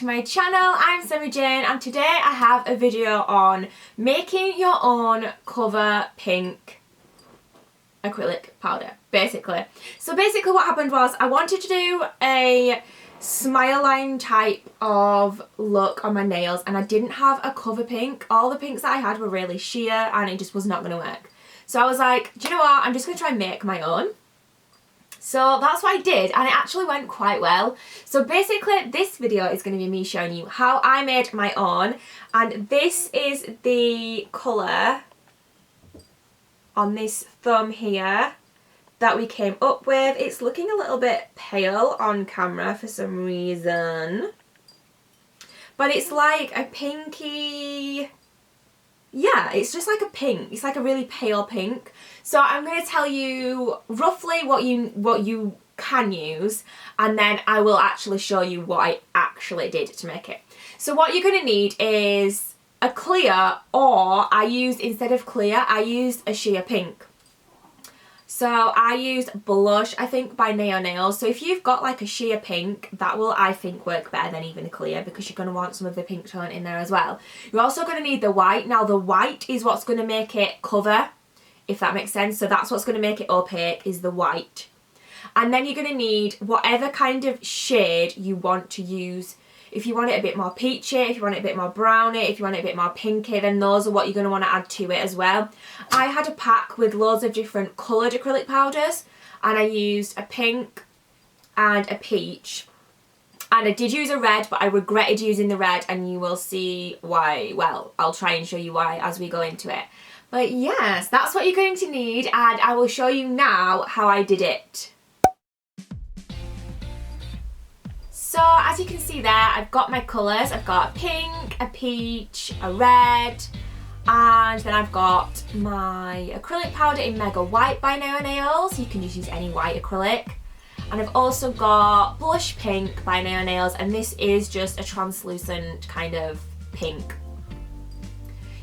my channel. I'm Sammy Jayne and today I have a video on making your own cover pink acrylic powder, basically. So basically what happened was I wanted to do a smile line type of look on my nails and I didn't have a cover pink. All the pinks that I had were really sheer and it just was not going to work. So I was like, do you know what, I'm just going to try and make my own. So that's what I did and it actually went quite well. So basically this video is going to be me showing you how I made my own, and this is the colour on this thumb here that we came up with. It's looking a little bit pale on camera for some reason, but it's like a pinky, yeah, it's just like a pink. It's like a really pale pink. So I'm going to tell you roughly what you can use, and then I will actually show you what I actually did to make it. So what you're going to need is a clear, or I used, instead of clear, I used a sheer pink. So I used blush, I think, by Nail Nails. So if you've got like a sheer pink, that will, I think, work better than even a clear, because you're going to want some of the pink tone in there as well. You're also going to need the white. Now the white is what's going to make it cover, if that makes sense. So that's what's going to make it opaque, is the white. And then you're going to need whatever kind of shade you want to use. If you want it a bit more peachy, if you want it a bit more browny, if you want it a bit more pinky, then those are what you're going to want to add to it as well. I had a pack with loads of different coloured acrylic powders, and I used a pink and a peach. And I did use a red, but I regretted using the red, and you will see why. Well, I'll try and show you why as we go into it. But yes, that's what you're going to need, and I will show you now how I did it. So as you can see there, I've got my colours. I've got a pink, a peach, a red, and then I've got my acrylic powder in Mega White by Nail Nails. You can just use any white acrylic. And I've also got blush pink by Nail Nails, and this is just a translucent kind of pink.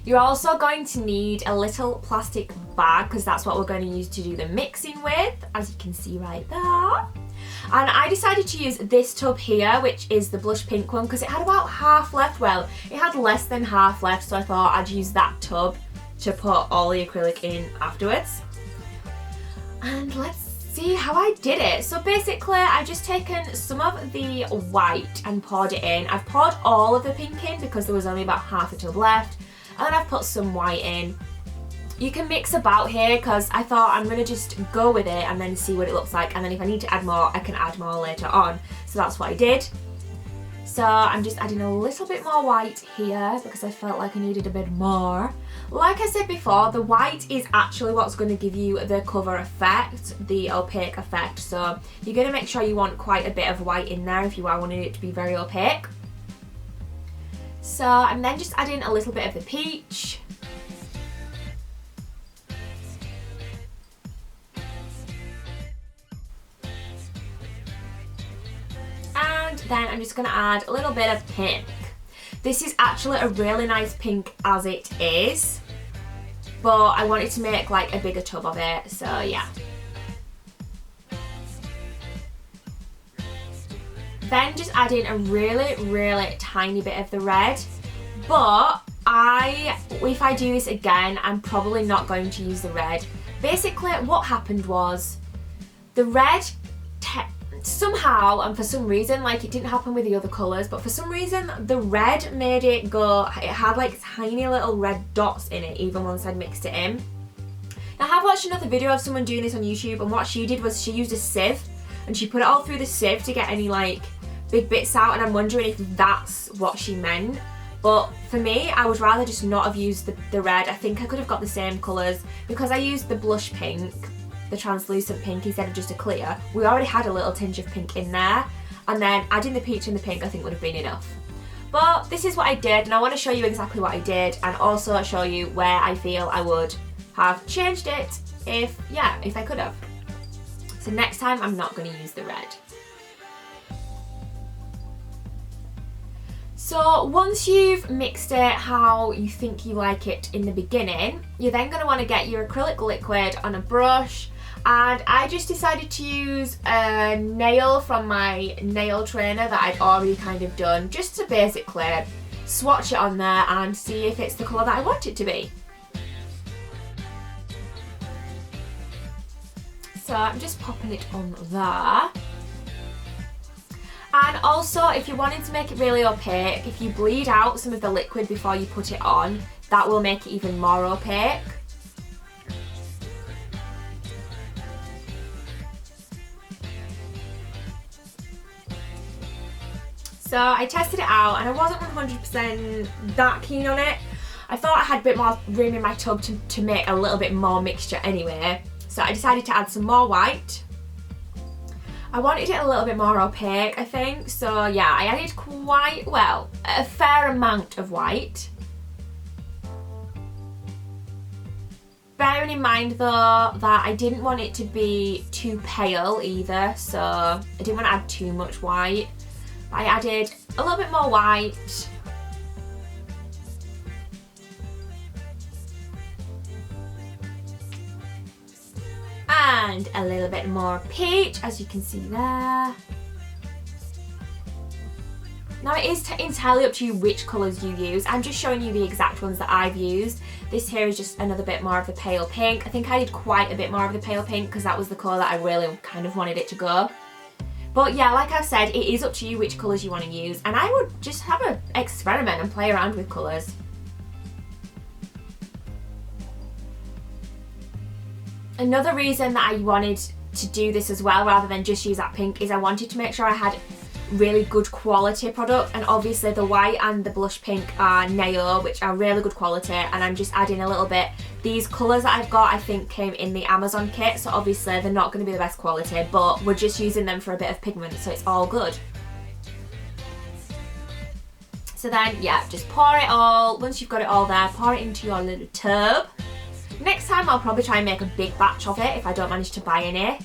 You're also going to need a little plastic bag, because that's what we're going to use to do the mixing with, as you can see right there. And I decided to use this tub here, which is the blush pink one, because it had about half left. Well, it had less than half left, so I thought I'd use that tub to put all the acrylic in afterwards. And let's see how I did it. So basically I've just taken some of the white and poured it in. I've poured all of the pink in because there was only about half a tub left, and then I've put some white in. You can mix about here, because I thought I'm going to just go with it and then see what it looks like, and then if I need to add more, I can add more later on. So that's what I did. So I'm just adding a little bit more white here because I felt like I needed a bit more. Like I said before, the white is actually what's going to give you the cover effect, the opaque effect. So you're going to make sure you want quite a bit of white in there if you are wanting it to be very opaque. So I'm then just adding a little bit of the peach. And then I'm just going to add a little bit of pink. This is actually a really nice pink as it is, but I wanted to make like a bigger tub of it, so yeah. Then just add in a really tiny bit of the red, but if I do this again, I'm probably not going to use the red. Basically what happened was the red somehow, and for some reason, like it didn't happen with the other colours, but for some reason the red made it go, it had like tiny little red dots in it even once I'd mixed it in. Now I have watched another video of someone doing this on YouTube, and what she did was she used a sieve and she put it all through the sieve to get any like big bits out, and I'm wondering if that's what she meant. But for me, I would rather just not have used the red. I think I could have got the same colours, because I used the blush pink, the translucent pink, instead of just a clear. We already had a little tinge of pink in there, and then adding the peach and the pink I think would have been enough. But this is what I did, and I want to show you exactly what I did, and also show you where I feel I would have changed it if I could have. So next time I'm not going to use the red. So once you've mixed it how you think you like it in the beginning, you're then going to want to get your acrylic liquid on a brush And I just decided to use a nail from my nail trainer that I'd already kind of done, just to basically swatch it on there and see if it's the colour that I want it to be. So I'm just popping it on there. And also, if you're wanting to make it really opaque, if you bleed out some of the liquid before you put it on, that will make it even more opaque. So I tested it out and I wasn't 100% that keen on it. I thought I had a bit more room in my tub to make a little bit more mixture anyway. So I decided to add some more white. I wanted it a little bit more opaque, I think. So yeah, I added quite, well, a fair amount of white. Bearing in mind though that I didn't want it to be too pale either, so I didn't want to add too much white. I added a little bit more white. And a little bit more peach, as you can see there. Now it is entirely up to you which colours you use. I'm just showing you the exact ones that I've used. This here is just another bit more of the pale pink. I think I did quite a bit more of the pale pink because that was the colour that I really kind of wanted it to go. But yeah, like I've said, it is up to you which colours you want to use. And I would just have an experiment and play around with colours. Another reason that I wanted to do this as well, rather than just use that pink, is I wanted to make sure I had really good quality product. And obviously the white and the blush pink are Nayo, which are really good quality, and I'm just adding a little bit. These colours that I've got I think came in the Amazon kit, so obviously they're not going to be the best quality, but we're just using them for a bit of pigment, so it's all good. So then yeah, just pour it all, once you've got it all there, pour it into your little tub. Next time I'll probably try and make a big batch of it if I don't manage to buy any.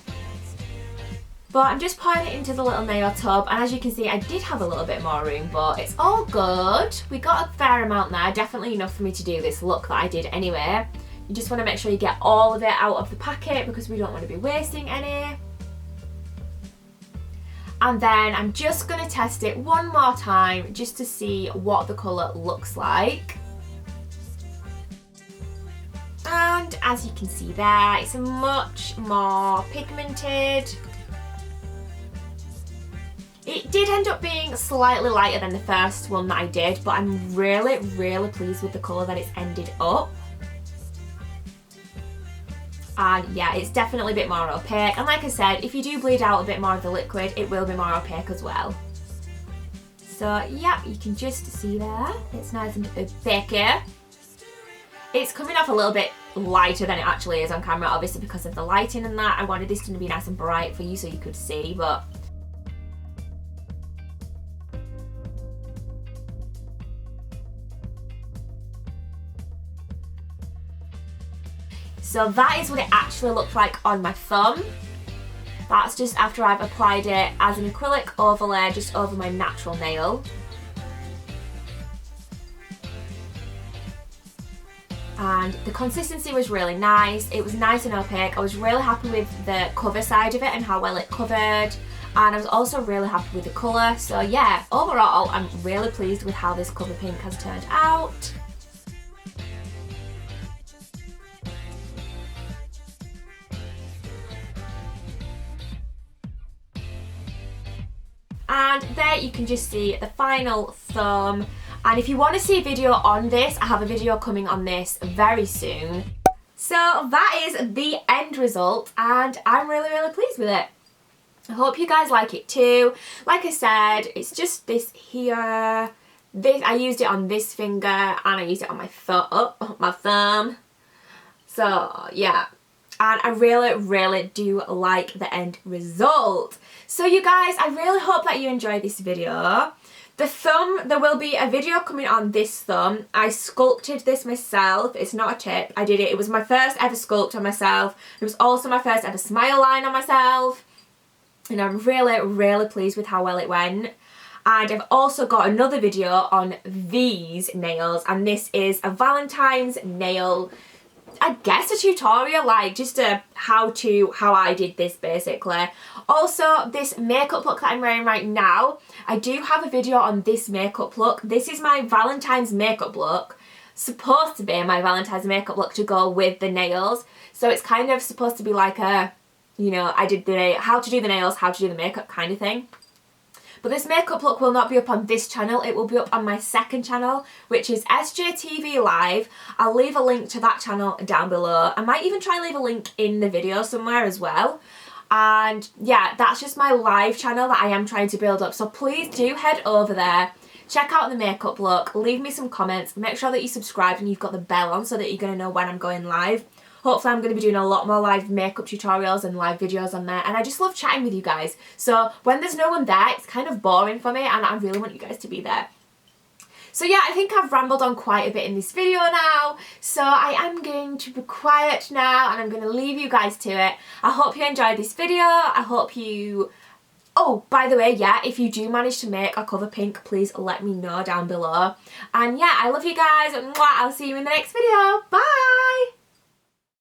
But I'm just pouring it into the little nail tub, and as you can see I did have a little bit more room, but it's all good. We got a fair amount there, definitely enough for me to do this look that I did anyway. You just want to make sure you get all of it out of the packet because we don't want to be wasting any. And then I'm just going to test it one more time just to see what the colour looks like. And as you can see there, it's much more pigmented. It did end up being slightly lighter than the first one that I did, but I'm really, really pleased with the colour that it's ended up. And yeah, it's definitely a bit more opaque. And like I said, if you do bleed out a bit more of the liquid, it will be more opaque as well. So yeah, you can just see there, it's nice and opaque. It's coming off a little bit lighter than it actually is on camera, obviously because of the lighting and that. I wanted this to be nice and bright for you so you could see, but so that is what it actually looked like on my thumb. That's just after I've applied it as an acrylic overlay just over my natural nail. And the consistency was really nice. It was nice and opaque. I was really happy with the cover side of it and how well it covered. And I was also really happy with the colour. So yeah, overall, I'm really pleased with how this cover pink has turned out. And there you can just see the final thumb. And if you want to see a video on this, I have a video coming on this very soon. So that is the end result, and I'm really, really pleased with it. I hope you guys like it too. Like I said, it's just this here. This, I used it on this finger and I used it on my thumb. So yeah. And I really, really do like the end result. So you guys, I really hope that you enjoyed this video. The thumb, there will be a video coming on this thumb. I sculpted this myself. It's not a tip. I did it. It was my first ever sculpt on myself. It was also my first ever smile line on myself. And I'm really, really pleased with how well it went. And I've also got another video on these nails. And this is a Valentine's nail I guess a tutorial, like just a how I did this basically. Also, this makeup look that I'm wearing right now, I do have a video on this makeup look. This is my Valentine's makeup look. Supposed to be my Valentine's makeup look to go with the nails. So it's kind of supposed to be like a, you know, I did the how to do the nails, how to do the makeup kind of thing. But this makeup look will not be up on this channel, it will be up on my second channel, which is SJTV Live. I'll leave a link to that channel down below. I might even try and leave a link in the video somewhere as well. And yeah, that's just my live channel that I am trying to build up. So please do head over there, check out the makeup look, leave me some comments, make sure that you subscribe and you've got the bell on so that you're going to know when I'm going live. Hopefully I'm going to be doing a lot more live makeup tutorials and live videos on there, and I just love chatting with you guys. So when there's no one there, it's kind of boring for me and I really want you guys to be there. So yeah, I think I've rambled on quite a bit in this video now, so I am going to be quiet now and I'm going to leave you guys to it. I hope you enjoyed this video. I hope you... Oh, by the way, yeah, if you do manage to make a cover pink, please let me know down below. And yeah, I love you guys. I'll see you in the next video. Bye!